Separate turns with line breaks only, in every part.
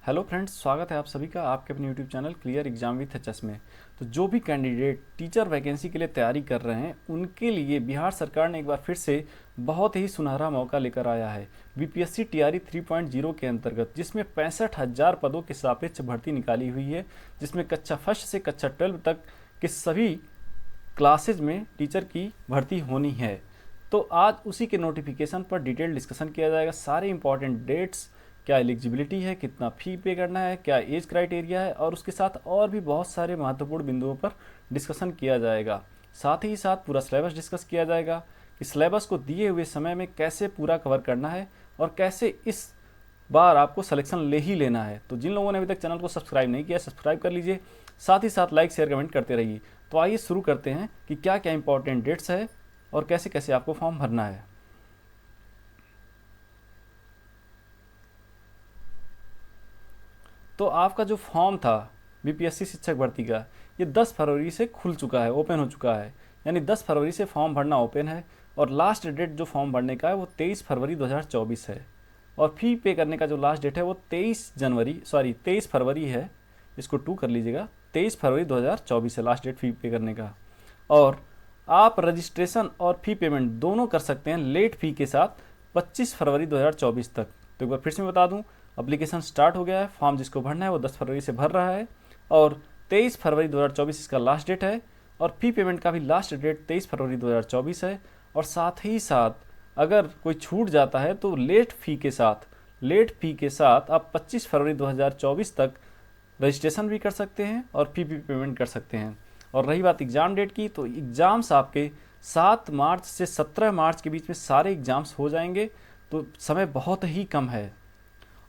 Hello friends, स्वागत है आप सभी का आपके अपने YouTube channel clear exam with HS में। तो जो भी कैंडिडेट टीचर वैकेंसी के लिए तैयारी कर रहे हैं उनके लिए बिहार सरकार ने एक बार फिर से बहुत ही सुनहरा मौका लेकर आया है। बीपीएससी टीआरई 3.0 के अंतर्गत जिसमें 65,000 पदों के सापेक्ष भर्ती निकाली हुई है, जिसमें कक्षा फर्स्ट से कक्षा 12 तक के सभी क्लासेज में टीचर की भर्ती होनी है। तो आज उसी के नोटिफिकेशन पर डिटेल डिस्कशन किया जाएगा। सारे इंपॉर्टेंट डेट्स, क्या एलिजिबिलिटी है, कितना फ़ी पे करना है, क्या एज क्राइटेरिया है, और उसके साथ और भी बहुत सारे महत्वपूर्ण बिंदुओं पर डिस्कशन किया जाएगा। साथ ही साथ पूरा सिलेबस डिस्कस किया जाएगा कि सिलेबस को दिए हुए समय में कैसे पूरा कवर करना है और कैसे इस बार आपको सिलेक्शन ले ही लेना है। तो जिन लोगों ने अभी तक चैनल को सब्सक्राइब नहीं किया, सब्सक्राइब कर लीजिए। साथ ही साथ लाइक शेयर कमेंट करते रहिए। तो आइए शुरू करते हैं कि क्या क्या इंपॉर्टेंट डेट्स है और कैसे कैसे आपको फॉर्म भरना है। तो आपका जो फॉर्म था बीपीएससी शिक्षक भर्ती का, ये 10 फरवरी से खुल चुका है, ओपन हो चुका है। यानी 10 फरवरी से फॉर्म भरना ओपन है और लास्ट डेट जो फॉर्म भरने का है वो 23 फरवरी 2024 है। और फी पे करने का जो लास्ट डेट है वो 23 फरवरी है। इसको 2 कर लीजिएगा, 23 फरवरी 2024 है लास्ट डेट फी पे करने का। और आप रजिस्ट्रेशन और फी पेमेंट दोनों कर सकते हैं लेट फी के साथ 25 फरवरी 2024 तक। तो एक बार फिर से बता दूं, एप्लीकेशन स्टार्ट हो गया है। फॉर्म जिसको भरना है वो 10 फरवरी से भर रहा है और 23 फरवरी 2024 इसका लास्ट डेट है। और फी पेमेंट का भी लास्ट डेट 23 फरवरी 2024 है। और साथ ही साथ अगर कोई छूट जाता है तो लेट फी के साथ आप 25 फरवरी 2024 तक रजिस्ट्रेशन भी कर सकते हैं और फी भी पेमेंट कर सकते हैं। और रही बात एग्ज़ाम डेट की, तो एग्ज़ाम्स आपके 7 मार्च से 17 मार्च के बीच में सारे एग्ज़ाम्स हो जाएंगे। तो समय बहुत ही कम है।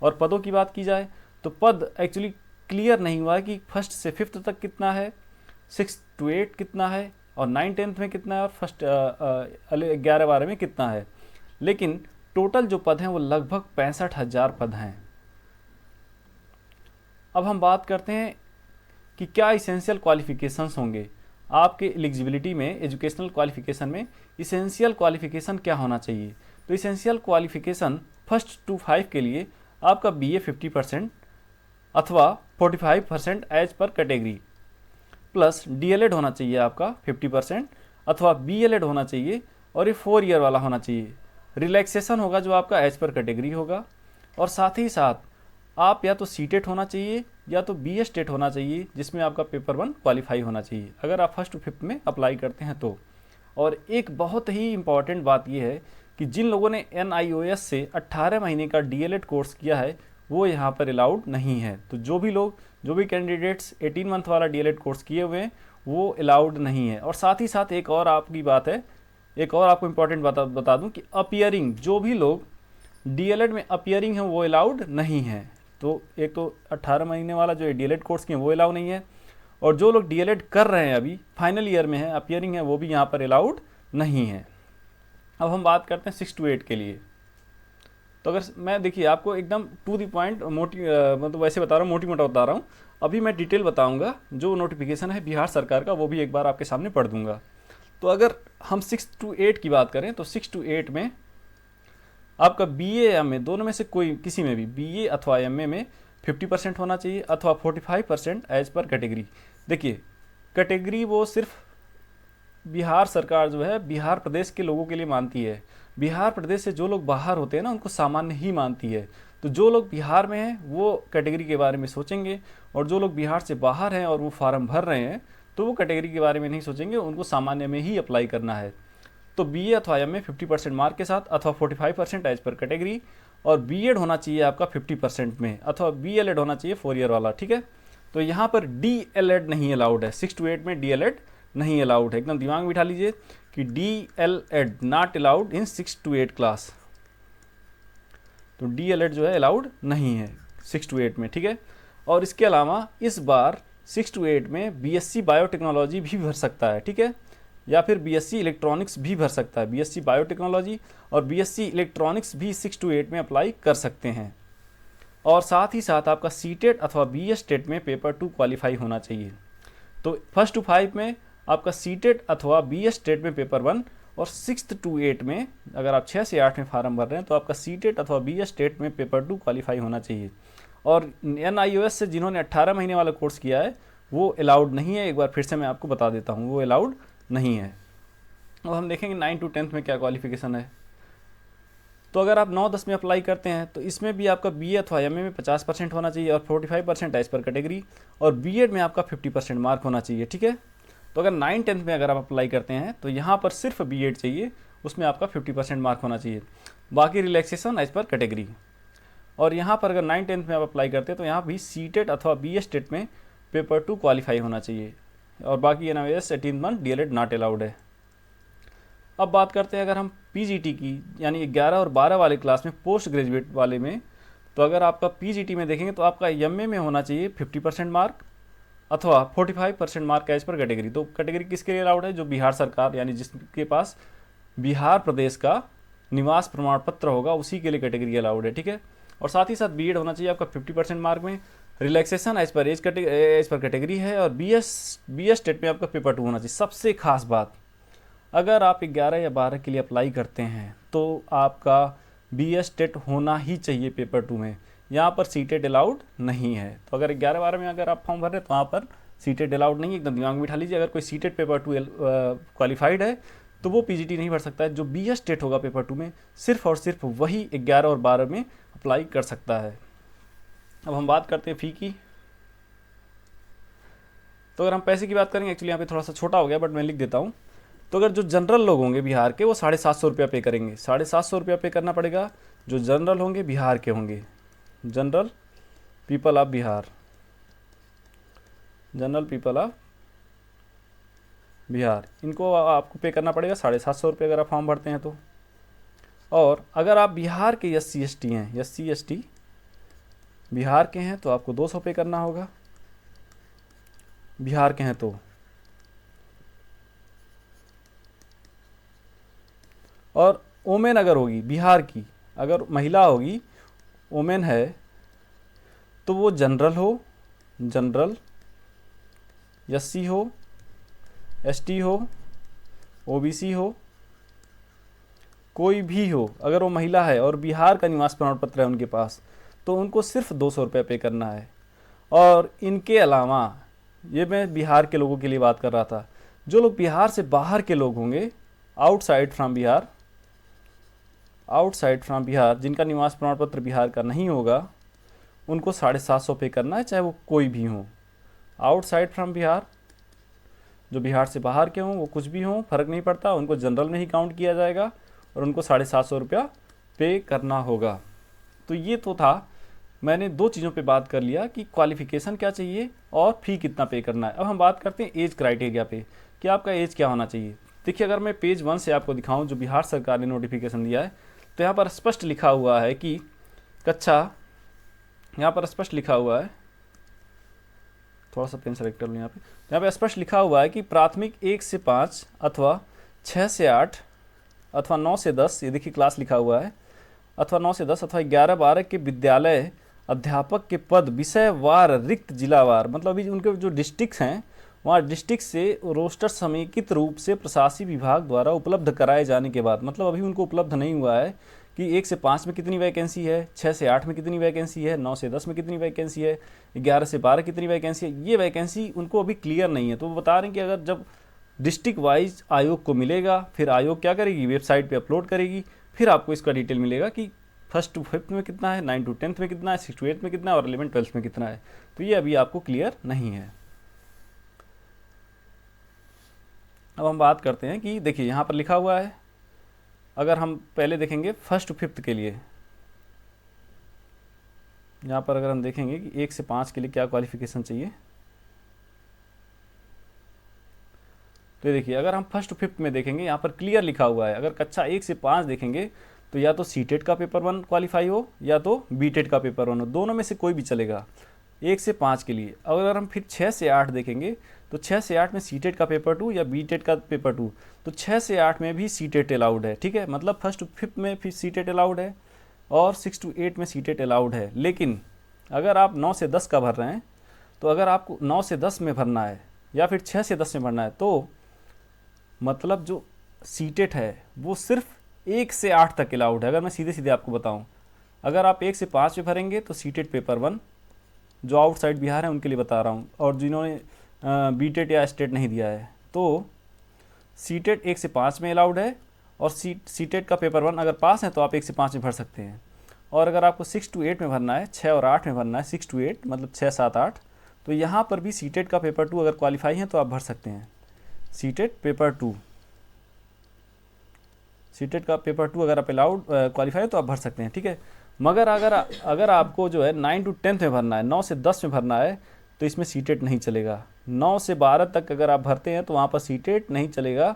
और पदों की बात की जाए तो पद एक्चुअली क्लियर नहीं हुआ है कि फर्स्ट से फिफ्थ तक कितना है, 6 to 8 कितना है, और 9-10 में कितना है, और फर्स्ट 11-12 में कितना है। लेकिन टोटल जो पद हैं वो लगभग 65,000 पद हैं। अब हम बात करते हैं कि क्या इसेंशियल क्वालिफिकेशंस होंगे आपके एलिजिबिलिटी में। एजुकेशनल क्वालिफिकेशन में इसेंशियल क्वालिफिकेशन क्या होना चाहिए। तो इसेंशियल क्वालिफिकेशन फर्स्ट टू 5 के लिए आपका बीए 50% अथवा 45% as per category, plus DElEd होना चाहिए आपका 50% अथवा बीएलएड होना चाहिए, और ये 4 ईयर वाला होना चाहिए। रिलैक्सेशन होगा जो आपका एज पर कैटेगरी होगा। और साथ ही साथ आप या तो सीटेट होना चाहिए या तो बीएस टेट होना चाहिए, जिसमें आपका पेपर 1 क्वालिफाई होना चाहिए अगर आप फर्स्ट टू 5 में अप्लाई करते हैं तो। और एक बहुत ही इंपॉर्टेंट बात यह है कि जिन लोगों ने NIOS से 18 महीने का डीएलएड कोर्स किया है वो यहाँ पर अलाउड नहीं है। तो जो भी कैंडिडेट्स 18 मंथ वाला डीएलएड कोर्स किए हुए हैं वो अलाउड नहीं है। और साथ ही साथ एक और आपकी बात है, एक और आपको इम्पोर्टेंट बता दूं कि अपीयरिंग, जो भी लोग डीएलएड में अपीयरिंग है वो अलाउड नहीं है। तो एक तो 18 महीने वाला जो डीएलएड कोर्स किए वो अलाउ नहीं है, और जो लोग डीएलएड कर रहे हैं अभी फाइनल ईयर में है, अपीयरिंग है, वो भी यहाँ पर अलाउड नहीं है। अब हम बात करते हैं 6 to 8 के लिए। तो अगर मैं देखिए आपको एकदम टू द पॉइंट मतलब वैसे बता रहा हूँ, मोटी मोटा बता रहा हूँ। अभी मैं डिटेल बताऊँगा, जो नोटिफिकेशन है बिहार सरकार का वो भी एक बार आपके सामने पढ़ दूँगा। तो अगर हम 6 to 8 की बात करें तो 6 to 8 में आपका बीए या एमए दोनों में से कोई किसी में भी बीए अथवा एमए में 50% होना चाहिए अथवा 45% एज पर कैटेगरी। देखिए कैटेगरी वो सिर्फ बिहार सरकार जो है बिहार प्रदेश के लोगों के लिए मानती है। बिहार प्रदेश से जो लोग बाहर होते हैं ना उनको सामान्य ही मानती है। तो जो लोग बिहार में हैं वो कैटेगरी के बारे में सोचेंगे, और जो लोग बिहार से बाहर हैं और वो फॉर्म भर रहे हैं तो वो कैटेगरी के बारे में नहीं सोचेंगे, उनको सामान्य में ही अप्लाई करना है। तो बीए अथवा एमए 50% मार्क के साथ अथवा 45% एज पर कैटेगरी, और बीएड होना चाहिए आपका 50% में अथवा बीएलएड होना चाहिए 4 ईयर वाला, ठीक है। तो यहाँ पर डीएलएड नहीं अलाउड है, 6 to 8 में डीएलएड नहीं अलाउड है। एकदम दिमाग में बिठा लीजिए कि DElEd not allowed in 6 to 8 class. तो डीएलएड जो है अलाउड नहीं है 6 to 8 में, ठीक है। और इसके अलावा इस बार 6 to 8 में बीएससी बायोटेक्नोलॉजी भी भर सकता है, ठीक है, या फिर बीएससी इलेक्ट्रॉनिक्स भी भर सकता है। बीएससी बायोटेक्नोलॉजी और बीएससी इलेक्ट्रॉनिक्स भी 6 to 8 में अप्लाई कर सकते हैं। और साथ ही साथ आपका सीटेट अथवा बीएस टेट में पेपर 2 क्वालिफाई होना चाहिए। तो फर्स्ट टू 5 में आपका सीटेट अथवा बीएस टेट में पेपर 1, और 6 to 8 में अगर आप 6 से 8 में फार्म भर रहे हैं तो आपका सीटेट अथवा बीएस टेट में पेपर 2 क्वालिफाई होना चाहिए। और NIOS से जिन्होंने 18 महीने वाला कोर्स किया है वो अलाउड नहीं है। एक बार फिर से मैं आपको बता देता हूँ, वो अलाउड नहीं है। अब हम देखेंगे 9 to 10 में क्या क्वालिफिकेशन है। तो अगर आप 9-10 में अप्लाई करते हैं तो इसमें भी आपका BA अथवा MA में 50% होना चाहिए और 45% एज पर कैटेगरी, और B.Ed में आपका 50% मार्क होना चाहिए, ठीक है। तो अगर 9-10 में अगर आप अप्लाई करते हैं तो यहाँ पर सिर्फ B.Ed चाहिए, उसमें आपका 50% मार्क होना चाहिए, बाकी रिलैक्सेशन एज पर कैटेगरी। और यहाँ पर अगर 9-10 में आप अप्लाई करते हैं तो यहाँ भी CTET अथवा BA स्टेट में पेपर 2 क्वालिफाई होना चाहिए, और बाकी NIOS 18 month DLED not allowed है। अब बात करते हैं अगर हम PGT की, यानी 11 और 12 वाले क्लास में पोस्ट ग्रेजुएट वाले में, तो अगर आपका PGT में देखेंगे तो आपका MA में होना चाहिए 50% मार्क अथवा 45% मार्क एज पर कैटेगरी। तो कैटेगरी किसके लिए अलाउड है? जो बिहार सरकार, यानी जिसके पास बिहार प्रदेश का निवास प्रमाण पत्र होगा उसी के लिए कैटेगरी अलाउड है, ठीक है। और साथ ही साथ B.Ed होना चाहिए आपका 50% मार्क में, रिलैक्सेशन एज पर कैटेगरी है, और BS स्टेट में आपका पेपर 2 होना चाहिए। सबसे खास बात, अगर आप 11 या 12 के लिए अप्लाई करते हैं तो आपका BS स्टेट होना ही चाहिए पेपर 2 में, यहाँ पर CTET अलाउड नहीं है। तो अगर 11-12 में अगर आप फॉर्म भर रहे हैं तो वहाँ पर CTET अलाउड नहीं है, एकदम दिमाग में बिठा लीजिए। अगर कोई CTET पेपर 2 क्वालिफाइड है तो वो PGT नहीं भर सकता है। जो BS स्टेट होगा पेपर 2 में, सिर्फ और सिर्फ वही 11 और 12 में अप्लाई कर सकता है। अब हम बात करते हैं फ़ी की। तो अगर हम पैसे की बात करेंगे, एक्चुअली यहाँ पे थोड़ा सा छोटा हो गया बट मैं लिख देता हूँ। तो अगर जो जनरल लोग होंगे बिहार के, वो 750 रुपया पे करेंगे, 750 रुपया पे करना पड़ेगा। जो जनरल होंगे बिहार के होंगे, general people of Bihar, general people of Bihar, इनको आपको पे करना पड़ेगा 750 रुपये अगर आप फॉर्म भरते हैं तो। और अगर आप बिहार के SC ST हैं, SC ST बिहार के हैं तो आपको 200 पे करना होगा, बिहार के हैं तो। और ओमेन अगर होगी बिहार की, अगर महिला होगी, ओमेन है, तो वो जनरल हो, जनरल, SC हो, ST हो, OBC हो, कोई भी हो, अगर वो महिला है और बिहार का निवास प्रमाण पत्र है उनके पास, तो उनको सिर्फ 200 रुपये पे करना है। और इनके अलावा, ये मैं बिहार के लोगों के लिए बात कर रहा था, जो लोग बिहार से बाहर के लोग होंगे, outside from Bihar, outside from Bihar, जिनका निवास प्रमाण पत्र बिहार का नहीं होगा, उनको 750 पे करना है, चाहे वो कोई भी हो। आउटसाइड फ्रॉम बिहार, जो बिहार से बाहर के हों, वो कुछ भी हों, फ़र्क नहीं पड़ता, उनको जनरल में ही काउंट किया जाएगा और उनको 750 रुपया पे करना होगा। तो ये तो था, मैंने 2 चीज़ों पे बात कर लिया कि क्वालिफ़िकेशन क्या चाहिए और फ़ी कितना पे करना है। अब हम बात करते हैं एज क्राइटेरिया पे कि आपका एज क्या होना चाहिए। देखिए, अगर मैं पेज 1 से आपको दिखाऊं जो बिहार सरकार ने नोटिफिकेशन दिया है, तो यहाँ पर स्पष्ट लिखा हुआ है कि कक्षा, यहाँ पर स्पष्ट लिखा हुआ है, थोड़ा सा पेन सेलेक्ट कर लूँ, यहाँ पे स्पष्ट लिखा हुआ है कि प्राथमिक 1 से 5 अथवा 6 से 8 अथवा 9 से 10, ये देखिए क्लास लिखा हुआ है, अथवा 9 से 10 अथवा 11-12 के विद्यालय अध्यापक के पद विषयवार रिक्त जिलावार, मतलब अभी उनके जो डिस्ट्रिक्ट हैं वहाँ डिस्ट्रिक्ट से रोस्टर समेकित रूप से प्रशासनिक विभाग द्वारा उपलब्ध कराए जाने के बाद, मतलब अभी उनको उपलब्ध नहीं हुआ है कि 1 से 5 में कितनी वैकेंसी है, 6 से 8 में कितनी वैकेंसी है, 9 से 10 में कितनी वैकेंसी है, 11 से 12 कितनी वैकेंसी है, ये वैकेंसी उनको अभी क्लियर नहीं है। तो वो बता रहे हैं कि अगर जब डिस्ट्रिक्ट वाइज आयोग को मिलेगा, फिर आयोग क्या करेगी, वेबसाइट पे अपलोड करेगी, फिर आपको इसका डिटेल मिलेगा कि 1st to 5th में कितना है, 9 to 10th में कितना है, 6 to 8 में कितना है और 11-12 में कितना है। तो ये अभी आपको क्लियर नहीं है। अब हम बात करते हैं कि देखिए यहाँ पर लिखा हुआ है, अगर हम पहले देखेंगे 1st to 5th के लिए, यहाँ पर अगर हम देखेंगे कि 1 से 5 के लिए क्या क्वालिफिकेशन चाहिए, तो देखिए अगर हम 1st to 5th में देखेंगे, यहाँ पर क्लियर लिखा हुआ है, अगर कक्षा 1 से 5 देखेंगे तो या तो CTET का पेपर 1 क्वालिफाई हो या तो BTET का पेपर 1 हो, दोनों में से कोई भी चलेगा 1 से 5 के लिए। अगर हम फिर 6 से 8 देखेंगे तो 6 से 8 में CTET का पेपर 2 या BTET का पेपर 2, तो 6 से 8 में भी CTET अलाउड है, ठीक है, मतलब 1st to 5th में फिर CTET अलाउड है और 6 to 8 में CTET अलाउड है। लेकिन अगर आप 9 से 10 का भर रहे हैं, तो अगर आपको 9 से 10 में भरना है या फिर 6 से 10 में भरना है, तो मतलब जो CTET है वो सिर्फ 1 से 8 तक अलाउड है। अगर मैं सीधे सीधे आपको बताऊं, अगर आप 1 से 5 में भरेंगे तो CTET पेपर 1 जो आउटसाइड बिहार है उनके लिए बता रहा हूँ, और जिन्होंने बीटेट या स्टेट नहीं दिया है। तो सीटेट 1 से 5 में अलाउड है, और सीटेट का पेपर 1 अगर पास है तो आप 1 से 5 में भर सकते हैं। और अगर आपको 6 to 8 में भरना है, 6 और 8 में भरना है, 6 to 8 मतलब 6, 7, 8, तो यहाँ पर भी सीटेट का पेपर 2 अगर क्वालिफाई है तो आप भर सकते हैं। सीटेट पेपर 2, सीटेट का पेपर 2 अगर आप अलाउड क्वालिफाई है तो आप भर सकते हैं, ठीक है। मगर अगर आपको जो है 9 to 10 में भरना है, 9 से 10 में भरना है, तो इसमें सीटेट नहीं चलेगा। 9 से 12 तक अगर आप भरते हैं तो वहाँ पर सीटेट नहीं चलेगा।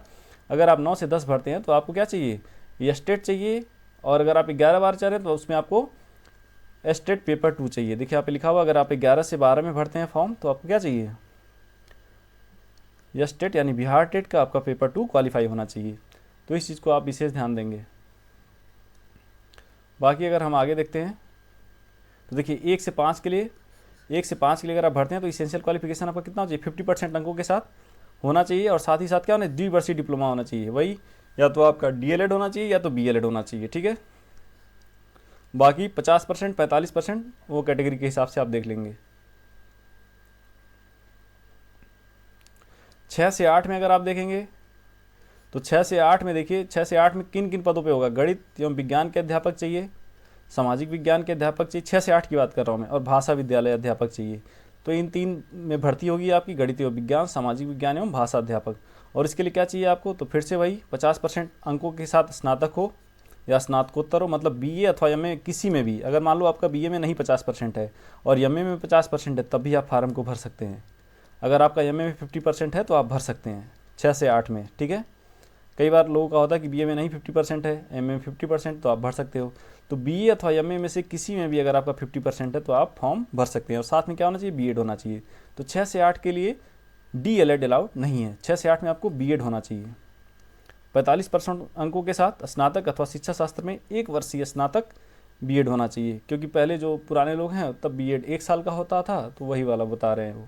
अगर आप 9 से 10 भरते हैं तो आपको क्या चाहिए, ये स्टेट चाहिए, और अगर आप 11-12 चाह रहे हैं तो उसमें आपको स्टेट पेपर 2 चाहिए। देखिए यहाँ पे लिखा हुआ, अगर आप 11 से 12 में भरते हैं फॉर्म तो आपको क्या चाहिए, यह स्टेट यानी बिहार टेट का आपका पेपर 2 क्वालिफाई होना चाहिए। तो इस चीज़ को आप विशेष ध्यान देंगे। बाकी अगर हम आगे देखते हैं तो देखिए 1 से 5 के लिए, 1 से 5 के लिए अगर आप भरते हैं तो इसेंशियल क्वालिफिकेशन आपका कितना हो चाहिए, 50% अंकों के साथ होना चाहिए, और साथ ही साथ क्या होना, द्विवर्षीय डिप्लोमा होना चाहिए। वही या तो आपका डीएलएड होना चाहिए या तो बीएलएड होना चाहिए, ठीक है। बाकी 50%, 45% वो कैटेगरी के हिसाब से आप देख लेंगे। 6 से 8 में अगर आप देखेंगे तो 6 से 8 में देखिए, 6 से 8 में किन किन पदों पे होगा, गणित एवं विज्ञान के अध्यापक चाहिए, सामाजिक विज्ञान के अध्यापक चाहिए, 6 से 8 की बात कर रहा हूँ मैं, और भाषा विद्यालय अध्यापक चाहिए। तो इन 3 में भर्ती होगी आपकी, गणित एवं विज्ञान, सामाजिक विज्ञान एवं भाषा अध्यापक। और इसके लिए क्या चाहिए आपको, तो फिर से वही 50% अंकों के साथ स्नातक हो या स्नातकोत्तर हो, मतलब बीए अथवा एमए किसी में भी। अगर मान लो आपका बीए में नहीं 50% है और एमए में 50% है, तब भी आप फार्म को भर सकते हैं। अगर आपका एमए में 50% है तो आप भर सकते हैं 6 से 8 में, ठीक है। कई बार लोगों का होता है कि बीए में नहीं 50% है, एमए में 50%, तो आप भर सकते हो। तो बीए अथवा एमए में से किसी में भी अगर आपका 50% है तो आप फॉर्म भर सकते हैं, और साथ में क्या होना चाहिए, बीएड होना चाहिए। तो 6 से 8 के लिए डीएलएड अलाउड नहीं है, 6 से 8 में आपको बीएड होना चाहिए। 45% अंकों के साथ स्नातक अथवा शिक्षा शास्त्र में 1 वर्षीय स्नातक बीएड होना चाहिए, क्योंकि पहले जो पुराने लोग हैं तब बीएड 1 साल का होता था, तो वही वाला बता रहे हैं वो।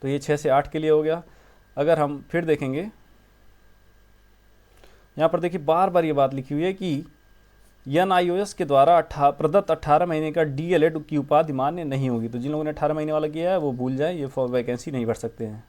तो ये 6 से 8 के लिए हो गया। अगर हम फिर देखेंगे यहाँ पर, देखिए बार बार ये बात लिखी हुई है कि एनआईओएस के द्वारा प्रदत्त 18 महीने का डीएलएड की उपाधि मान्य नहीं होगी। तो जिन लोगों ने 18 महीने वाला किया है वो भूल जाए, ये वैकेंसी नहीं भर सकते हैं।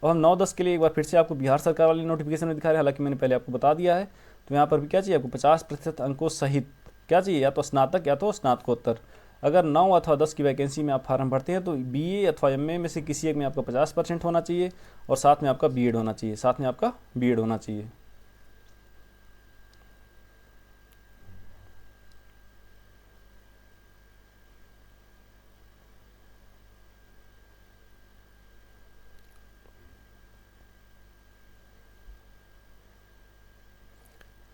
अब हम 9-10 के लिए एक बार फिर से आपको बिहार सरकार वाली नोटिफिकेशन में दिखा रहे हैं, हालांकि मैंने पहले आपको बता दिया है। तो यहाँ पर भी क्या चाहिए आपको, 50% अंकों सहित क्या चाहिए, या तो स्नातक या तो स्नातकोत्तर। अगर 9 अथवा 10 की वैकेंसी में आप फार्म भरते हैं तो बीए अथवा एमए में से किसी एक में आपका 50% होना चाहिए, और साथ में आपका बीएड होना चाहिए, साथ में आपका बीएड होना चाहिए।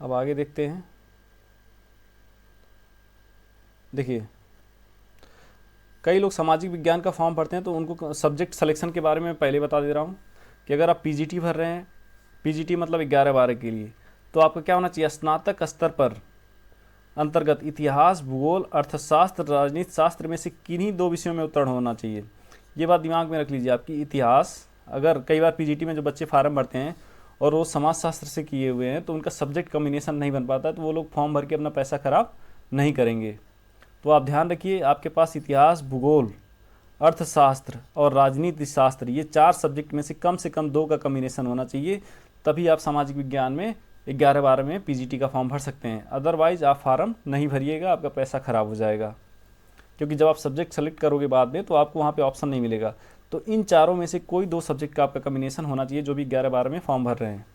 अब आगे देखते हैं। देखिए कई लोग सामाजिक विज्ञान का फॉर्म भरते हैं तो उनको सब्जेक्ट सिलेक्शन के बारे में पहले बता दे रहा हूँ कि अगर आप पीजीटी भर रहे हैं, पीजीटी मतलब 11-12 के लिए, तो आपका क्या होना चाहिए, स्नातक स्तर पर अंतर्गत इतिहास, भूगोल, अर्थशास्त्र, राजनीति शास्त्र में से किन्हीं 2 विषयों में उत्तीर्ण होना चाहिए। ये बात दिमाग में रख लीजिए आपकी। इतिहास, अगर कई बार पीजीटी में जो बच्चे फार्म भरते हैं और वो समाज शास्त्र से किए हुए हैं तो उनका सब्जेक्ट कॉम्बिनेशन नहीं बन पाता, तो वो लोग फॉर्म भर के अपना पैसा खराब नहीं करेंगे। तो आप ध्यान रखिए, आपके पास इतिहास, भूगोल, अर्थशास्त्र और राजनीति शास्त्र, ये 4 सब्जेक्ट में से कम 2 का कॉम्बिनेशन होना चाहिए, तभी आप सामाजिक विज्ञान में 11-12 में पीजीटी का फॉर्म भर सकते हैं। अदरवाइज आप फार्म नहीं भरिएगा, आपका पैसा खराब हो जाएगा, क्योंकि जब आप सब्जेक्ट सेलेक्ट करोगे बाद में तो आपको वहाँ पे ऑप्शन नहीं मिलेगा। तो इन चारों में से कोई 2 सब्जेक्ट का आपका कॉम्बिनेशन होना चाहिए जो भी 11-12 में फॉर्म भर रहे हैं।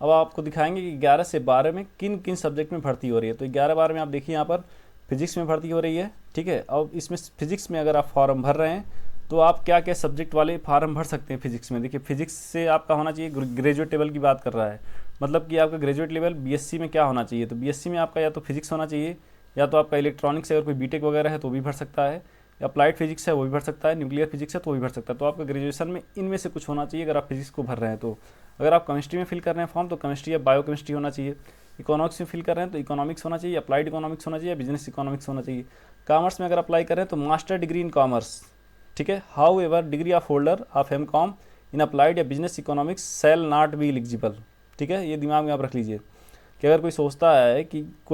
अब आपको दिखाएंगे कि 11 से 12 में किन किन सब्जेक्ट में भर्ती हो रही है। तो 11-12 में आप देखिए यहाँ पर फिजिक्स में भर्ती हो रही है, ठीक है। अब इसमें फिजिक्स में अगर आप फॉर्म भर रहे हैं तो आप क्या क्या सब्जेक्ट वाले फार्म भर सकते हैं फिजिक्स में। देखिए फिजिक्स से आपका होना चाहिए, ग्रेजुएट लेवल की बात कर रहा है, मतलब कि आपका ग्रेजुएट लेवल बीएससी में क्या होना चाहिए, तो बीएससी में आपका या तो फिजिक्स होना चाहिए, या तो आपका इलेक्ट्रॉनिक्स अगर कोई बीटेक वगैरह है तो भी भर सकता है, अप्लाइड फिजिक्स है वो भी भर सकता है, न्यूक्लियर फिजिक्स है तो वो भी भर सकता है। तो आपका ग्रेजुएशन में इनमें से कुछ होना चाहिए अगर आप फिजिक्स को भर रहे हैं तो। अगर आप केमिस्ट्री में फिल कर रहे हैं फॉर्म तो केमिस्ट्री या बायो केमिस्ट्री होना चाहिए। इकोनॉमिक्स में फिल कर रहे हैं तो इकोनॉमिक्स होना चाहिए, अप्लाइड इकोनॉमिक्स होना चाहिए, बिजनेस इकोनॉमिक्स होना चाहिए। कॉमर्स में अगर अप्लाई कर रहे हैं तो मास्टर डिग्री इन कॉमर्स, ठीक है। However degree of holder of MCom in applied या business economics shall not be eligible. ठीक है, ये दिमाग में आप रख लीजिए कि अगर कोई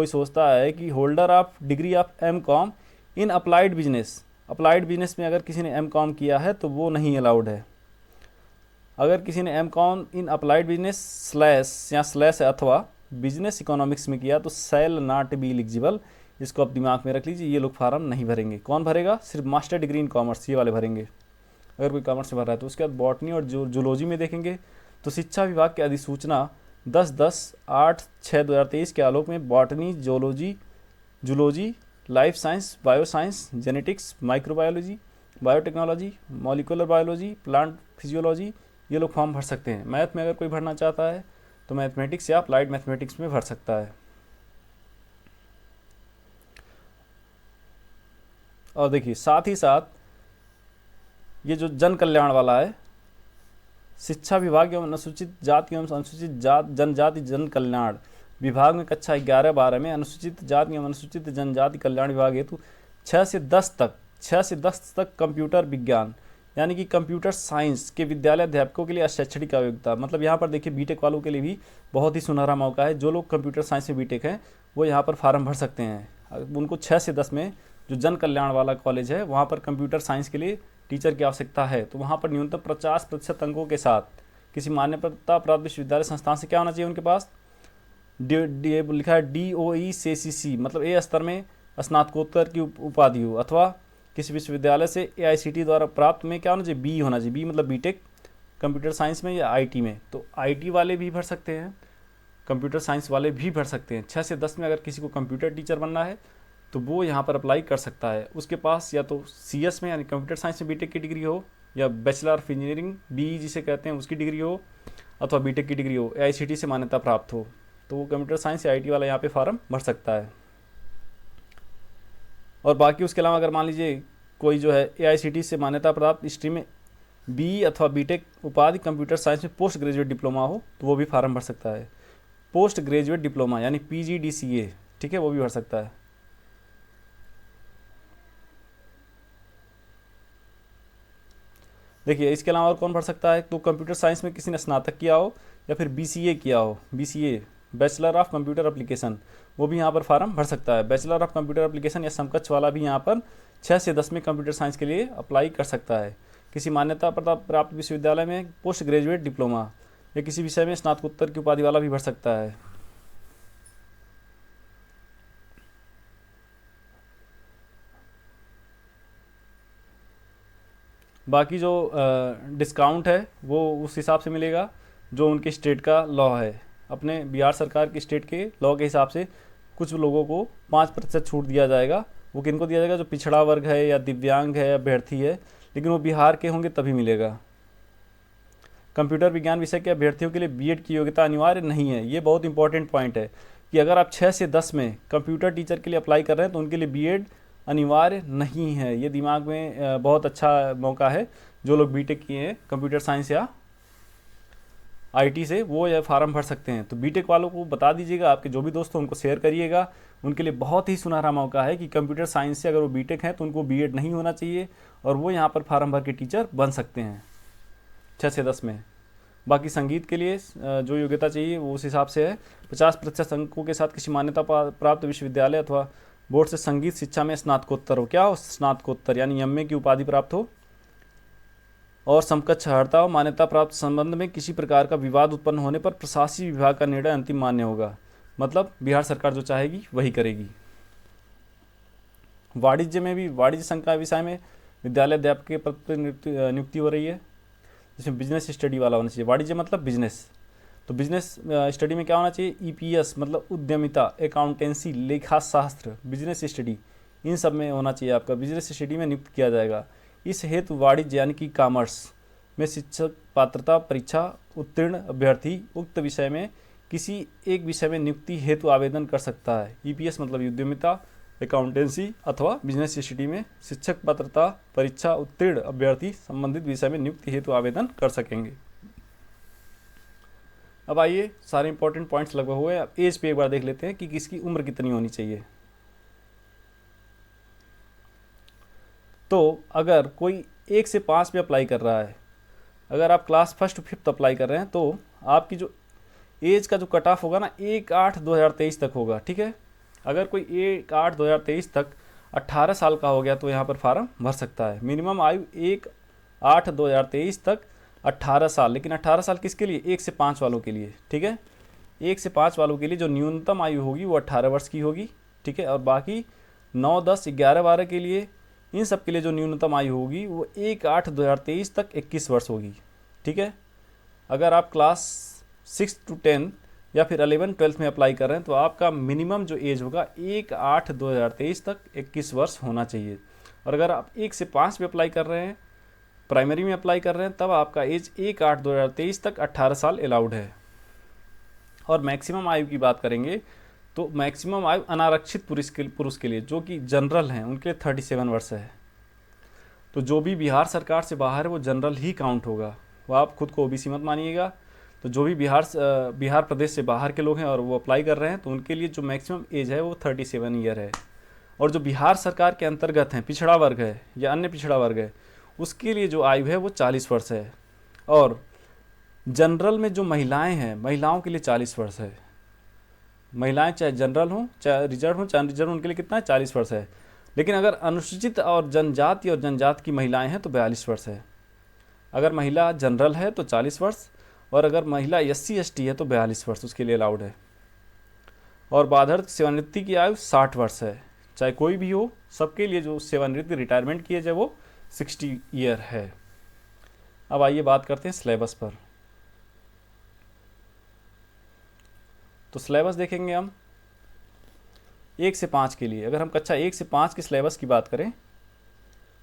सोचता है कि holder of degree of MCom in applied business में अगर किसी ने एम.कॉम किया है तो वो नहीं अलाउड है। अगर किसी ने M.Com in applied business slash अथवा बिजनेस इकोनॉमिक्स में किया तो शैल नॉट बी एलिजिबल। इसको आप दिमाग में रख लीजिए, ये लोग फार्म नहीं भरेंगे। कौन भरेगा? सिर्फ मास्टर डिग्री इन कॉमर्स ये वाले भरेंगे, अगर कोई कॉमर्स में भर रहा है तो। उसके बाद बॉटनी और जूलॉजी में देखेंगे तो शिक्षा विभाग की अधिसूचना 10/8/2023 के आलोक में botany, zoology, life science, bio science, genetics, microbiology, biotechnology, molecular biology, plant physiology ये लोग फॉर्म भर सकते हैं। मैथ में अगर कोई भरना चाहता है तो मैथमेटिक्स या अप्लाइड मैथमेटिक्स में भर सकता है। और देखिए साथ ही साथ ये जो जन कल्याण वाला है, शिक्षा विभाग एवं अनुसूचित जाति एवं अनुसूचित जनजाति जन कल्याण विभाग में कक्षा 11-12 में अनुसूचित जाति एवं अनुसूचित जनजाति कल्याण विभाग हेतु 6 से 10 तक कंप्यूटर विज्ञान यानी कि कंप्यूटर साइंस के विद्यालय अध्यापकों के लिए शैक्षणिक योग्यता। मतलब यहाँ पर देखिए बीटेक वालों के लिए भी बहुत ही सुनहरा मौका है। जो लोग कंप्यूटर साइंस में बीटेक हैं वो यहाँ पर फार्म भर सकते हैं। उनको 6 से 10 में जो जन कल्याण वाला कॉलेज है वहाँ पर कंप्यूटर साइंस के लिए टीचर की आवश्यकता है, तो वहाँ पर न्यूनतम 50% अंकों के साथ किसी मान्यता प्राप्त विश्वविद्यालय संस्थान से क्या होना चाहिए उनके पास? लिखा है DOE-CCC, मतलब ए स्तर में स्नातकोत्तर की उपाधि हो, अथवा किसी विश्वविद्यालय से AICTE द्वारा प्राप्त में क्या होना चाहिए? बी होना चाहिए। बी मतलब बीटेक कंप्यूटर साइंस में या IT में। तो IT वाले भी भर सकते हैं, कंप्यूटर साइंस वाले भी भर सकते हैं। 6 से 10 में अगर किसी को कंप्यूटर टीचर बनना है तो वो यहाँ पर अप्लाई कर सकता है। उसके पास या तो CS में यानी कंप्यूटर साइंस में बीटेक की डिग्री हो, या बैचलर ऑफ इंजीनियरिंग BE जिसे कहते हैं उसकी डिग्री हो, अथवा बीटेक की डिग्री हो, AICTE से मान्यता प्राप्त हो, तो वो कंप्यूटर साइंस या IT वाला यहाँ पे फॉर्म भर सकता है। और बाकी उसके अलावा अगर मान लीजिए कोई जो है AICTE से मान्यता प्राप्त स्ट्रीम में BE अथवा बीटेक उपाधि कंप्यूटर साइंस में पोस्ट ग्रेजुएट डिप्लोमा हो तो वो भी फार्म भर सकता है। पोस्ट ग्रेजुएट डिप्लोमा यानी PGDCA, ठीक है, वो भी भर सकता है। देखिए इसके अलावा और कौन भर सकता है? तो कंप्यूटर साइंस में किसी ने स्नातक किया हो या फिर BCA किया हो, BCA bachelor of computer application, वो भी यहाँ पर फार्म भर सकता है। बैचलर ऑफ कंप्यूटर एप्लीकेशन या समकक्ष वाला भी यहाँ पर 6 से 10 में कंप्यूटर साइंस के लिए अप्लाई कर सकता है। किसी मान्यता प्राप्त विश्वविद्यालय में पोस्ट ग्रेजुएट डिप्लोमा या किसी विषय में स्नातकोत्तर की उपाधि वाला भी भर सकता है। बाकी जो डिस्काउंट है वो उस हिसाब से मिलेगा जो उनके स्टेट का लॉ है। अपने बिहार सरकार के स्टेट के लॉ के हिसाब से कुछ लोगों को 5% छूट दिया जाएगा। वो किनको दिया जाएगा? जो पिछड़ा वर्ग है या दिव्यांग है या अभ्यर्थी है, लेकिन वो बिहार के होंगे तभी मिलेगा। कंप्यूटर विज्ञान विषय के अभ्यर्थियों के लिए बीएड की योग्यता अनिवार्य नहीं है। ये बहुत इंपॉर्टेंट पॉइंट है कि अगर आप 6 से 10 में कंप्यूटर टीचर के लिए अप्लाई कर रहे हैं तो उनके लिए बीएड अनिवार्य नहीं है। ये दिमाग में बहुत अच्छा मौका है। जो लोग बीटेक किए हैं कंप्यूटर साइंस या IT से, वो यह फार्म भर सकते हैं। तो बीटेक वालों को बता दीजिएगा, आपके जो भी दोस्त हो उनको शेयर करिएगा। उनके लिए बहुत ही सुनहरा मौका है कि कंप्यूटर साइंस से अगर वो बीटेक हैं तो उनको बीएड नहीं होना चाहिए और वो यहाँ पर फार्म भर के टीचर बन सकते हैं 6 से 10 में। बाकी संगीत के लिए जो योग्यता चाहिए वो उस हिसाब से है। 50% अंकों के साथ किसी मान्यता प्राप्त विश्वविद्यालय अथवा बोर्ड से संगीत शिक्षा में स्नातकोत्तर हो। क्या हो? स्नातकोत्तर यानी MA की उपाधि प्राप्त हो और समकक्ष अर्हता हो। मान्यता प्राप्त संबंध में किसी प्रकार का विवाद उत्पन्न होने पर प्रशासकीय विभाग का निर्णय अंतिम मान्य होगा। मतलब बिहार सरकार जो चाहेगी वही करेगी। वाणिज्य में भी वाणिज्य संकाय विषय में विद्यालय अध्यापक के पद पर नियुक्ति हो रही है, जिसमें बिजनेस स्टडी वाला होना चाहिए। वाणिज्य मतलब बिजनेस, तो बिजनेस स्टडी में क्या होना चाहिए? EPS मतलब उद्यमिता, अकाउंटेंसी, लेखा शास्त्र, बिजनेस स्टडी, इन सब में होना चाहिए आपका। बिजनेस स्टडी में नियुक्त किया जाएगा। इस हेतु वाणिज्य यानी कि कॉमर्स में शिक्षक पात्रता परीक्षा उत्तीर्ण अभ्यर्थी उक्त विषय में किसी एक विषय में नियुक्ति हेतु आवेदन कर सकता है। EPS मतलब उद्यमिता, अकाउंटेंसी अथवा बिजनेस स्टडी में शिक्षक पात्रता परीक्षा उत्तीर्ण अभ्यर्थी संबंधित विषय में नियुक्ति हेतु आवेदन कर सकेंगे। अब आइए सारे इंपॉर्टेंट पॉइंट्स लगभग हुए। अब एज पे एक बार देख लेते हैं कि किसकी उम्र कितनी होनी चाहिए। तो अगर कोई 1 से 5 में अप्लाई कर रहा है, अगर आप क्लास 1 to 5 अप्लाई कर रहे हैं तो आपकी जो एज का जो कट ऑफ होगा ना 1/8/2023 तक होगा, ठीक है। अगर कोई 1/8/2023 तक 18 साल का हो गया तो यहाँ पर फार्म भर सकता है। मिनिमम आयु 1/8/2023 तक 18 साल, लेकिन 18 साल किसके लिए? 1 से 5 वालों के लिए, ठीक है। 1 से 5 वालों के लिए जो न्यूनतम आयु होगी वो 18 वर्ष की होगी, ठीक है। और बाकी 9, 10, 11, 12 के लिए, इन सब के लिए जो न्यूनतम आयु होगी वो 1/8/2023 तक 21 वर्ष होगी, ठीक है। अगर आप क्लास 6 to 10 या फिर 11, 12 में अप्लाई कर रहे हैं तो आपका मिनिमम जो एज होगा 1/8/2023 तक 21 वर्ष होना चाहिए। और अगर आप 1 से 5 में अप्लाई कर रहे हैं, प्राइमरी में अप्लाई कर रहे हैं, तब आपका एज 1/8/2023 तक 18 साल अलाउड है। और मैक्सिमम आयु की बात करेंगे तो मैक्सिमम आयु अनारक्षित पुरुष के लिए जो कि जनरल हैं उनके लिए 37 वर्ष है। तो जो भी बिहार सरकार से बाहर है वो जनरल ही काउंट होगा, वो आप खुद को ओबीसी मत मानिएगा। तो जो भी बिहार प्रदेश से बाहर के लोग हैं और वो अप्लाई कर रहे हैं तो उनके लिए जो मैक्सिमम एज है वो 37 ईयर है। और जो बिहार सरकार के अंतर्गत हैं, पिछड़ा वर्ग है या अन्य पिछड़ा वर्ग है, उसके लिए जो आयु है वो 40 वर्ष है। और जनरल में जो महिलाएं हैं, महिलाओं के लिए 40 वर्ष है। महिलाएं चाहे जनरल हों, चाहे रिजर्व हों, चाहे अनरिजर्व, उनके लिए कितना है? 40 वर्ष है। लेकिन अगर अनुसूचित और जनजाति की महिलाएं हैं तो 42 वर्ष है। अगर महिला जनरल है तो 40 वर्ष, और अगर महिला SC ST है तो 42 वर्ष उसके लिए अलाउड है। और बाधर्त सेवानिवृत्ति की आयु 60 वर्ष है, चाहे कोई भी हो, सबके लिए जो सेवानिवृत्ति रिटायरमेंट किए जाए वो 60 ईयर है। अब आइए बात करते हैं सिलेबस पर। तो सिलेबस देखेंगे हम 1 से 5 के लिए। अगर हम कक्षा 1 से 5 के सिलेबस की बात करें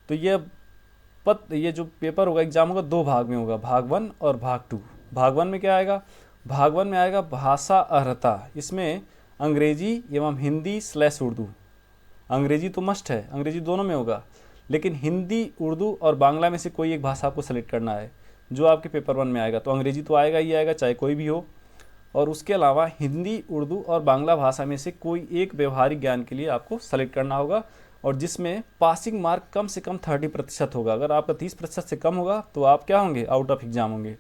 तो ये जो पेपर होगा, एग्जाम होगा, 2 भाग में होगा, भाग 1 और भाग 2। भाग 1 में क्या आएगा? भाग 1 में आएगा भाषा अर्हता। इसमें अंग्रेजी एवं हिंदी / उर्दू। अंग्रेजी तो मस्ट है, अंग्रेजी दोनों में होगा, लेकिन हिंदी, उर्दू और बांग्ला में से कोई एक भाषा आपको सेलेक्ट करना है जो आपके पेपर 1 में आएगा। तो अंग्रेजी तो आएगा ही आएगा, चाहे कोई भी हो। और उसके अलावा हिंदी, उर्दू और बांग्ला भाषा में से कोई एक व्यवहारिक ज्ञान के लिए आपको सेलेक्ट करना होगा, और जिसमें पासिंग मार्क कम से कम 30% होगा। अगर आपका 30% से कम होगा तो आप क्या होंगे? आउट ऑफ एग्जाम होंगे।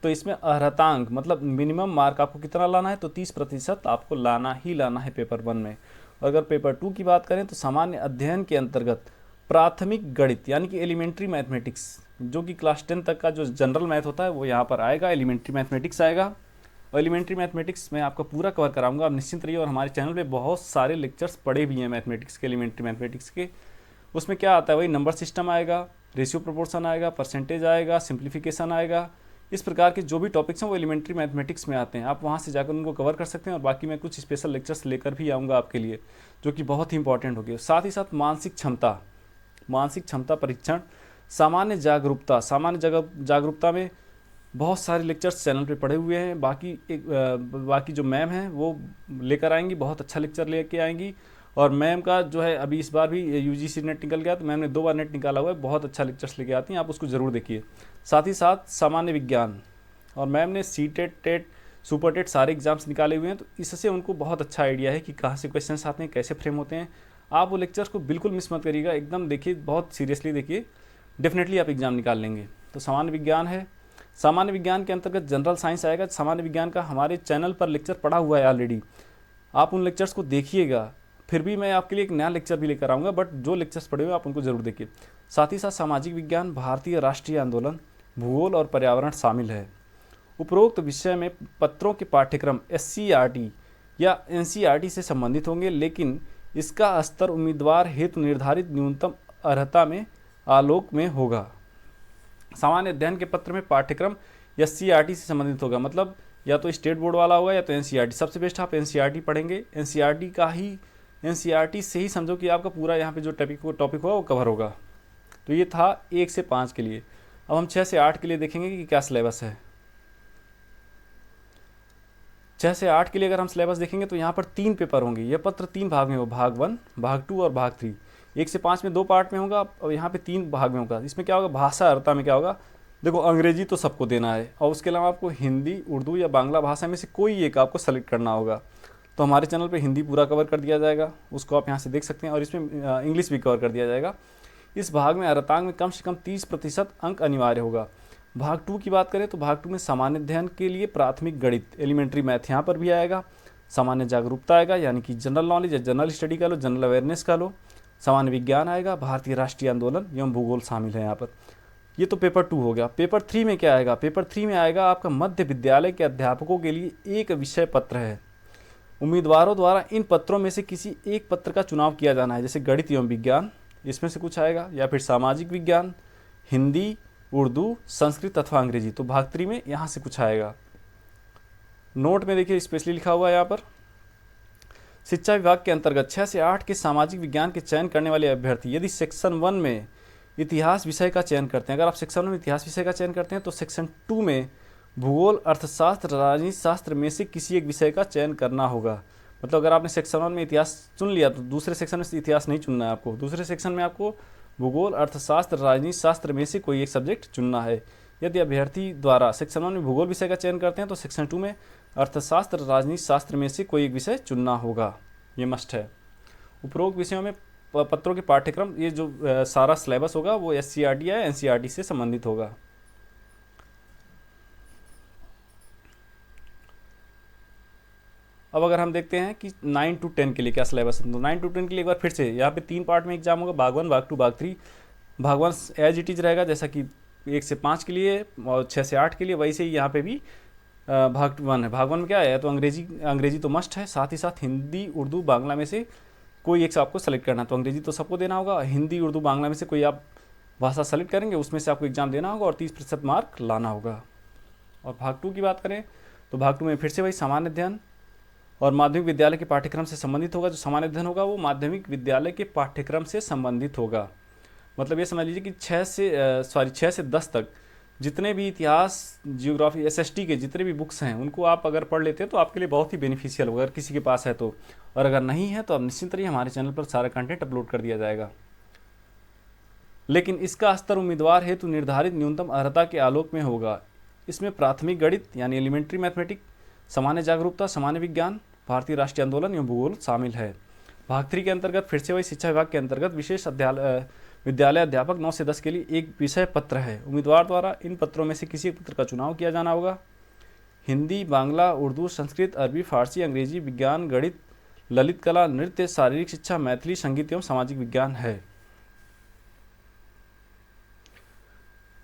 तो इसमें अर्हतांक मतलब मिनिमम मार्क आपको कितना लाना है? तो 30% आपको लाना ही लाना है पेपर 1 में। और अगर पेपर 2 की बात करें तो सामान्य अध्ययन के अंतर्गत प्राथमिक गणित यानी कि एलिमेंट्री मैथमेटिक्स, जो कि क्लास 10 तक का जो जनरल मैथ होता है वो यहाँ पर आएगा, एलिमेंट्री मैथमेटिक्स आएगा। और एलिमेंट्री मैथमेटिक्स मैं आपको पूरा कवर कराऊंगा, आप निश्चिंत रहिए। और हमारे चैनल पे बहुत सारे लेक्चर्स पड़े भी हैं मैथमेटिक्स के, एलिमेंट्री मैथमेटिक्स के। उसमें क्या आता है? वही नंबर सिस्टम आएगा, रेशियो प्रोपोर्शन आएगा, परसेंटेज आएगा, सिंप्लीफिकेशन आएगा। इस प्रकार के जो भी टॉपिक्स हैं वो एलिमेंट्री मैथमेटिक्स में आते हैं, आप वहाँ से जाकर उनको कवर कर सकते हैं। और बाकी मैं कुछ स्पेशल लेक्चर्स लेकर भी आऊँगा आपके लिए, जो कि बहुत ही इंपॉर्टेंट होगी। साथ ही साथ मानसिक क्षमता परीक्षण, सामान्य जागरूकता में बहुत सारे लेक्चर्स चैनल पे पढ़े हुए हैं। बाकी जो मैम हैं वो लेकर आएंगी, बहुत अच्छा लेक्चर लेके आएंगी। और मैम का जो है अभी इस बार भी UGC नेट निकल गया, तो मैम ने 2 बार नेट निकाला हुआ है, बहुत अच्छा लेक्चर्स लेके आती हैं, आप उसको ज़रूर देखिए। साथ ही साथ सामान्य विज्ञान, और मैम ने CTET, टेट, सुपर टेट सारे एग्जाम्स निकाले हुए हैं, तो इससे उनको बहुत अच्छा आइडिया है कि कहाँ से क्वेश्चन आते हैं, कैसे फ्रेम होते हैं। आप वो लेक्चर्स को बिल्कुल मिस मत करिएगा, एकदम देखिए, बहुत सीरियसली देखिए, डेफिनेटली आप एग्ज़ाम निकाल लेंगे। तो सामान्य विज्ञान है। सामान्य विज्ञान के अंतर्गत जनरल साइंस आएगा। सामान्य विज्ञान का हमारे चैनल पर लेक्चर पड़ा हुआ है ऑलरेडी, आप उन लेक्चर्स को देखिएगा। फिर भी मैं आपके लिए एक नया लेक्चर भी लेकर आऊँगा, बट जो लेक्चर्स पढ़े हुए आप उनको जरूर देखिए। साथ ही साथ सामाजिक विज्ञान, भारतीय राष्ट्रीय आंदोलन, भूगोल और पर्यावरण शामिल है। उपरोक्त विषय में पत्रों के पाठ्यक्रम SCERT या NCERT से संबंधित होंगे, लेकिन इसका स्तर उम्मीदवार हेतु निर्धारित न्यूनतम अर्हता में आलोक में होगा। सामान्य अध्ययन के पत्र में पाठ्यक्रम SCERT से संबंधित होगा, मतलब या तो स्टेट बोर्ड वाला होगा या तो NCERT। सबसे बेस्ट आप NCERT पढ़ेंगे, NCERT से ही समझो कि आपका पूरा यहाँ पे जो टॉपिक होगा वो कवर होगा। तो ये था 1 से 5 के लिए। अब हम 6 से 8 के लिए देखेंगे कि क्या सिलेबस है। 6 से 8 के लिए अगर हम सिलेबस देखेंगे तो यहाँ पर 3 पेपर होंगे। यह पत्र 3 भाग में होगा, भाग 1, भाग 2 और भाग 3। 1 से 5 में 2 पार्ट में होगा और यहाँ पे 3 भाग में होगा। इसमें क्या होगा? भाषा अर्हता में क्या होगा? देखो, अंग्रेजी तो सबको देना है, और उसके अलावा आपको हिंदी, उर्दू या बांग्ला भाषा में से कोई एक आपको सेलेक्ट करना होगा। तो हमारे चैनल पे हिंदी पूरा कवर कर दिया जाएगा, उसको आप यहाँ से देख सकते हैं। और इसमें इंग्लिश भी कवर कर दिया जाएगा। इस भाग में अर्हतांक में कम से कम 30% अंक अनिवार्य होगा। भाग 2 की बात करें तो भाग 2 में सामान्य अध्ययन के लिए प्राथमिक गणित, एलिमेंट्री मैथ यहाँ पर भी आएगा, सामान्य जागरूकता आएगा यानी कि जनरल नॉलेज या जनरल स्टडी का लो, जनरल अवेयरनेस का लो, सामान्य विज्ञान आएगा, भारतीय राष्ट्रीय आंदोलन एवं भूगोल शामिल है यहाँ पर। ये तो पेपर 2 हो गया। पेपर 3 में क्या आएगा? पेपर 3 में आएगा आपका मध्य विद्यालय के अध्यापकों के लिए एक विषय पत्र है। उम्मीदवारों द्वारा इन पत्रों में से किसी एक पत्र का चुनाव किया जाना है, जैसे गणित एवं विज्ञान इसमें से कुछ आएगा, या फिर सामाजिक विज्ञान, हिंदी, उर्दू, संस्कृत अथवा अंग्रेजी। तो भाग 3 में यहाँ से कुछ आएगा। नोट में देखिए स्पेशली लिखा हुआ है यहाँ पर, शिक्षा विभाग के अंतर्गत 6 से 8 के सामाजिक विज्ञान के चयन करने वाले अभ्यर्थी यदि सेक्शन 1 में इतिहास विषय का चयन करते हैं, अगर आप सेक्शन 1 में इतिहास विषय का चयन करते हैं तो सेक्शन 2 में भूगोल, अर्थशास्त्र, राजनीति शास्त्र में से किसी एक विषय का चयन करना होगा। मतलब अगर आपने सेक्शन 1 में इतिहास चुन लिया तो दूसरे सेक्शन में इतिहास नहीं चुनना है आपको, दूसरे सेक्शन में आपको भूगोल, अर्थशास्त्र, राजनीति शास्त्र में से कोई एक सब्जेक्ट चुनना है। यदि अभ्यर्थी द्वारा सेक्शन 1 में भूगोल विषय का चयन करते हैं तो सेक्शन 2 में अर्थशास्त्र, राजनीति शास्त्र में से कोई एक विषय चुनना होगा, ये मस्ट है। उपरोक्त विषयों में पत्रों के पाठ्यक्रम, ये जो सारा सिलेबस होगा वो SCERT या NCERT से संबंधित होगा। अब अगर हम देखते हैं कि 9 to 10 के लिए क्या सिलेबस है, तो 9 to 10 के लिए एक बार फिर से यहाँ पे 3 पार्ट में एग्जाम होगा, भाग 1, भाग 2, भाग 3। भाग 1 एज इट इज रहेगा जैसा कि 1 से 5 के लिए और 6 से 8 के लिए, वैसे ही यहाँ पे भी भाग 1 है। भाग 1 में क्या है, तो अंग्रेजी तो मस्ट है, साथ ही साथ हिंदी, उर्दू, बांग्ला में से कोई एक से आपको सेलेक्ट करना है। तो अंग्रेजी तो सबको देना होगा, हिंदी, उर्दू, बांग्ला में से कोई आप भाषा सेलेक्ट करेंगे, उसमें से आपको एग्जाम देना होगा और 30% मार्क लाना होगा। और भाग 2 की बात करें तो भाग 2 में फिर से वही सामान्य अध्ययन और माध्यमिक विद्यालय के पाठ्यक्रम से संबंधित होगा। जो सामान्य अध्ययन होगा वो माध्यमिक विद्यालय के पाठ्यक्रम से संबंधित होगा। मतलब ये समझ लीजिए कि 6 से 10 तक जितने भी इतिहास, जियोग्राफी, SST के जितने भी बुक्स हैं उनको आप अगर पढ़ लेते हैं तो आपके लिए बहुत ही बेनिफिशियल होगा, अगर किसी के पास है तो। और अगर नहीं है तो आप निश्चिंत रहिए, हमारे चैनल पर सारा कंटेंट अपलोड कर दिया जाएगा। लेकिन इसका स्तर उम्मीदवार हेतु निर्धारित न्यूनतम अर्हता के आलोक में होगा। इसमें प्राथमिक गणित यानी एलिमेंट्री मैथमेटिक्स, सामान्य जागरूकता, सामान्य विज्ञान, भारतीय राष्ट्रीय आंदोलन एवं भूगोल शामिल है। भाग 3 के अंतर्गत फिर से वही शिक्षा विभाग के अंतर्गत विशेष विद्यालय अध्यापक 9 से 10 के लिए एक विषय पत्र है। उम्मीदवार द्वारा इन पत्रों में से किसी एक पत्र का चुनाव किया जाना होगा। हिंदी, बांग्ला, उर्दू, संस्कृत, अरबी, फारसी, अंग्रेजी, विज्ञान, गणित, ललित कला, नृत्य, शारीरिक शिक्षा, मैथिली, संगीत एवं सामाजिक विज्ञान है।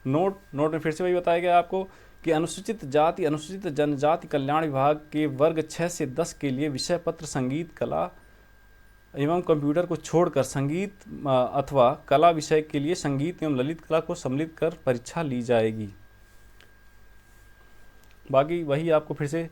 नोट में फिर से वही बताया गया आपको कि अनुसूचित जाति, अनुसूचित जनजाति कल्याण विभाग के वर्ग 6 से 10 के लिए विषय पत्र संगीत, कला एवं कंप्यूटर को छोड़कर संगीत अथवा कला विषय के लिए संगीत एवं ललित कला को सम्मिलित कर परीक्षा ली जाएगी। बाकी वही आपको फिर से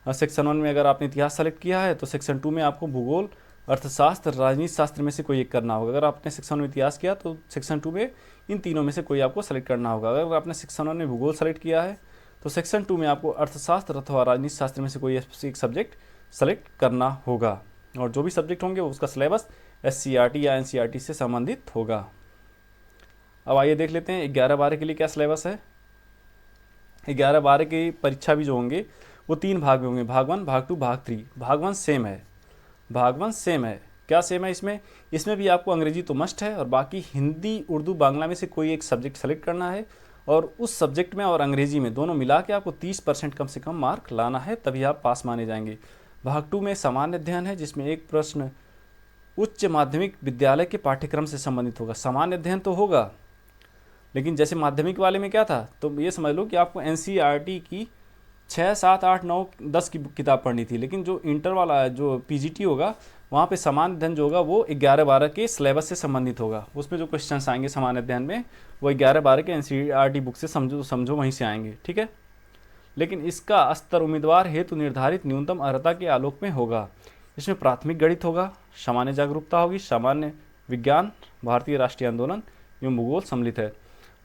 सेक्शन 1 में अगर आपने इतिहास सेलेक्ट किया है तो सेक्शन 2 में आपको भूगोल, अर्थशास्त्र, राजनीति शास्त्र में से कोई एक करना होगा। अगर आपने सेक्शन 1 में इतिहास किया तो सेक्शन 2 में इन तीनों में से कोई आपको सेलेक्ट करना होगा। अगर आपने सेक्शन 1 में भूगोल सेलेक्ट किया है तो सेक्शन 2 में आपको अर्थशास्त्र अथवा राजनीति शास्त्र में से कोई एक सब्जेक्ट सेलेक्ट करना होगा। और जो भी सब्जेक्ट होंगे उसका सिलेबस SCERT या NCERT से संबंधित होगा। अब आइए देख लेते हैं 11-12 के लिए क्या सिलेबस है। 11-12 की परीक्षा भी जो होंगे वो 3 भाग में होंगे, भाग 1, भाग 2, भाग 3। भाग 1 सेम है, क्या सेम है इसमें भी आपको अंग्रेजी तो मस्ट है और बाकी हिंदी, उर्दू, बांग्ला में से कोई एक सब्जेक्ट सेलेक्ट करना है और उस सब्जेक्ट में और अंग्रेजी में दोनों मिला के आपको 30% कम से कम मार्क लाना है, तभी आप पास माने जाएंगे। भाग 2 में सामान्य अध्ययन है जिसमें एक प्रश्न उच्च माध्यमिक विद्यालय के पाठ्यक्रम से संबंधित होगा। सामान्य अध्ययन तो होगा लेकिन जैसे माध्यमिक वाले में क्या था, तो ये समझ लो कि आपको NCERT की 6, 7, 8, 9, 10 की किताब पढ़नी थी, लेकिन जो इंटर वाला जो PGT होगा वहाँ पे सामान्य अध्ययन जो होगा वो 11-12 के सिलेबस से संबंधित होगा। उसमें जो क्वेश्चंस आएंगे सामान्य अध्ययन में वो 11-12 के NCERT बुक से समझो वहीं से आएंगे, ठीक है। लेकिन इसका स्तर उम्मीदवार हेतु निर्धारित न्यूनतम अर्हता के आलोक में होगा। इसमें प्राथमिक गणित होगा, सामान्य जागरूकता होगी, सामान्य विज्ञान, भारतीय राष्ट्रीय आंदोलन एवं भूगोल सम्मिलित है।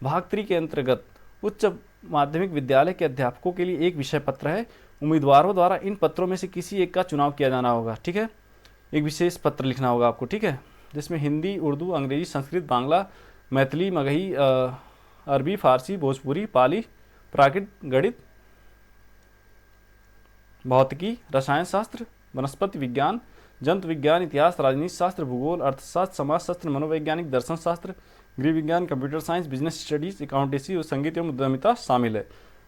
भाग 3 के अंतर्गत उच्च माध्यमिक विद्यालय के अध्यापकों के लिए एक विषय पत्र है। उम्मीदवारों द्वारा इन पत्रों में से किसी एक का चुनाव किया जाना होगा, ठीक है। एक विशेष पत्र लिखना होगा आपको, ठीक है, जिसमें हिंदी, उर्दू, अंग्रेजी, संस्कृत, बांग्ला, मैथिली, मगही, अरबी, फारसी, भोजपुरी, पाली, प्राकृत, गणित, भौतिकी, रसायन शास्त्र, वनस्पति विज्ञान, जंतु विज्ञान, इतिहास, राजनीति शास्त्र, भूगोल, अर्थशास्त्र, समाजशास्त्र, मनोवैज्ञानिक, दर्शन शास्त्र, गृह विज्ञान, computer science, business studies, accountancy और संगीत एवं उद्यमिता शामिल है।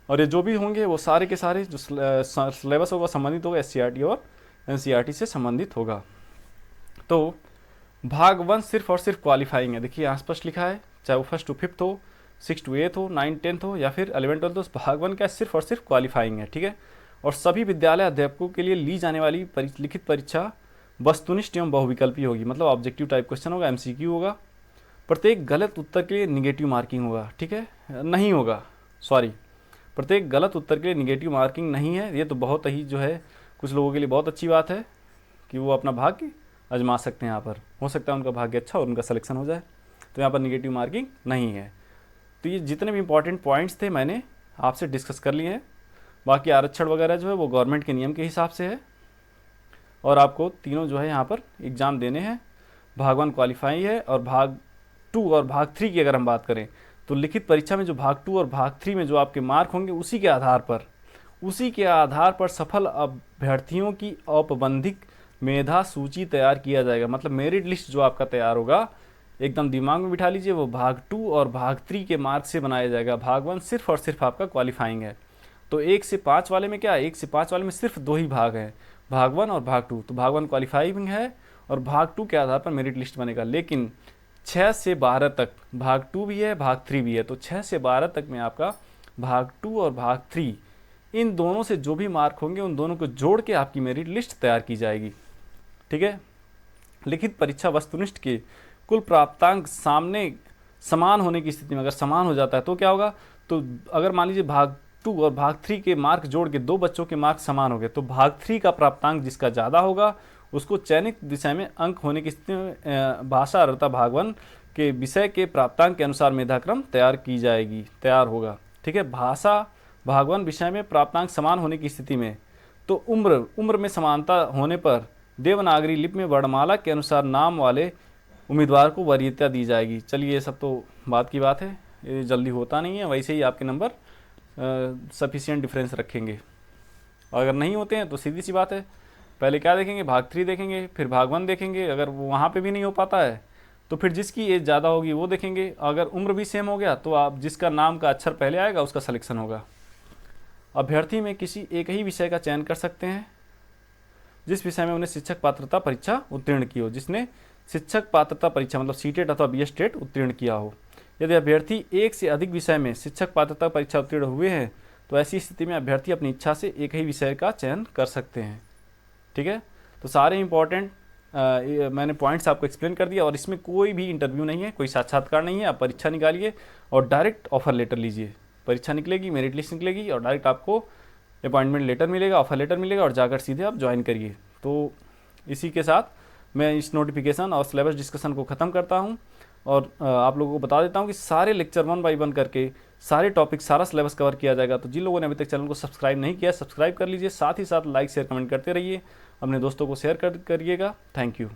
और ये जो भी होंगे वो सारे के सारे जो सिलेबस होगा संबंधित होगा SCERT और NCERT से संबंधित होगा। तो भाग 1 सिर्फ और सिर्फ क्वालिफाइंग है। देखिए यहाँ स्पष्ट लिखा है, चाहे वो 1st to 5th हो, 6th to 8th हो, 9th 10th हो या फिर 11th 12th हो, भाग 1 का सिर्फ और सिर्फ क्वालिफाइंग है, ठीक है। और सभी विद्यालय अध्यापकों के लिए ली जाने वाली लिखित परीक्षा वस्तुनिष्ठ एवं बहुविकल्पी होगी, मतलब ऑब्जेक्टिव टाइप क्वेश्चन होगा, MCQ होगा। प्रत्येक गलत उत्तर के लिए निगेटिव मार्किंग होगा, ठीक है, नहीं होगा, सॉरी, प्रत्येक गलत उत्तर के लिए निगेटिव मार्किंग नहीं है। ये तो बहुत ही जो है कुछ लोगों के लिए बहुत अच्छी बात है कि वो अपना भाग्य आजमा सकते हैं। यहाँ पर हो सकता है उनका भाग्य अच्छा और उनका सिलेक्शन हो जाए, तो यहाँ पर निगेटिव मार्किंग नहीं है। तो ये जितने भी इंपॉर्टेंट पॉइंट्स थे मैंने आपसे डिस्कस कर लिए हैं। बाकी आरक्षण वगैरह जो है वो गवर्नमेंट के नियम के हिसाब से है, और आपको तीनों जो है यहाँ पर एग्ज़ाम देने हैं। भाग 1 क्वालिफाई है, और भाग 2 और भाग 3 की अगर हम बात करें तो लिखित परीक्षा में जो भाग 2 और भाग 3 में जो आपके मार्क होंगे उसी के आधार पर सफल अभ्यर्थियों की औपबंधिक मेधा सूची तैयार किया जाएगा। मतलब मेरिट लिस्ट जो आपका तैयार होगा, एकदम दिमाग में बिठा लीजिए, वो भाग 2 और भाग 3 के मार्क से बनाया जाएगा। भाग 1 सिर्फ और सिर्फ आपका क्वालिफाइंग है। तो 1 से 5 वाले में क्या है, 1 से 5 वाले में सिर्फ 2 ही भाग हैं, भाग 1 और भाग 2। तो भाग 1 क्वालिफाइंग है और भाग 2 के आधार पर मेरिट लिस्ट बनेगा। लेकिन 6 से 12 तक भाग 2 भी है, भाग 3 भी है। तो 6 से 12 तक में आपका भाग 2 और भाग 3, इन दोनों से जो भी मार्क होंगे उन दोनों को जोड़ के आपकी मेरिट लिस्ट तैयार की जाएगी, ठीक है। लिखित परीक्षा वस्तुनिष्ठ के कुल प्राप्तांक समान होने की स्थिति में, अगर समान हो जाता है तो क्या होगा, तो अगर मान लीजिए भाग 2 और भाग 3 के मार्क जोड़ के 2 बच्चों के मार्क समान हो गए, तो भाग 3 का प्राप्तांक जिसका ज़्यादा होगा उसको चयनित विषय में अंक होने की स्थिति में भाषा अर्हता भाग 1 के विषय के प्राप्तांक के अनुसार मेधाक्रम तैयार होगा, ठीक है। भाषा भाग 1 विषय में प्राप्तांक समान होने की स्थिति में, तो उम्र में समानता होने पर देवनागरी लिपि में वर्णमाला के अनुसार नाम वाले उम्मीदवार को वरीयता दी जाएगी। चलिए ये सब तो बात की बात है, ये जल्दी होता नहीं है, वैसे ही आपके नंबर सफिशिएंट डिफरेंस रखेंगे। और अगर नहीं होते हैं तो सीधी सी बात है, पहले क्या देखेंगे, भाग 3 देखेंगे, फिर भाग 1 देखेंगे। अगर वो वहाँ पे भी नहीं हो पाता है तो फिर जिसकी एज ज़्यादा होगी वो देखेंगे। अगर उम्र भी सेम हो गया तो आप जिसका नाम का अक्षर पहले आएगा उसका सिलेक्शन होगा। अभ्यर्थी में किसी एक ही विषय का चयन कर सकते हैं जिस विषय में उन्हें शिक्षक पात्रता परीक्षा उत्तीर्ण की हो, जिसने शिक्षक पात्रता परीक्षा मतलब CTET अथवा BS टेट उत्तीर्ण किया हो। यदि अभ्यर्थी एक से अधिक विषय में शिक्षक पात्रता परीक्षा उत्तीर्ण हुए हैं तो ऐसी स्थिति में अभ्यर्थी अपनी इच्छा से एक ही विषय का चयन कर सकते हैं, ठीक है। तो सारे इंपॉर्टेंट मैंने पॉइंट्स आपको एक्सप्लेन कर दिया, और इसमें कोई भी इंटरव्यू नहीं है, कोई साक्षात्कार नहीं है। आप परीक्षा निकालिए और डायरेक्ट ऑफर लेटर लीजिए। परीक्षा निकलेगी, मेरिट लिस्ट निकलेगी और डायरेक्ट आपको अपॉइंटमेंट लेटर मिलेगा, ऑफर लेटर मिलेगा, और जाकर सीधे आप ज्वाइन करिए। तो इसी के साथ मैं इस नोटिफिकेशन और सिलेबस डिस्कशन को ख़त्म करता हूं, और आप लोगों को बता देता हूं कि सारे लेक्चर 1 बाय 1 करके सारे टॉपिक, सारा सिलेबस कवर किया जाएगा। तो जिन लोगों ने अभी तक चैनल को सब्सक्राइब नहीं किया, सब्सक्राइब कर लीजिए। साथ ही साथ लाइक शेयर कमेंट करते रहिए, अपने दोस्तों को शेयर करिएगा। Thank you.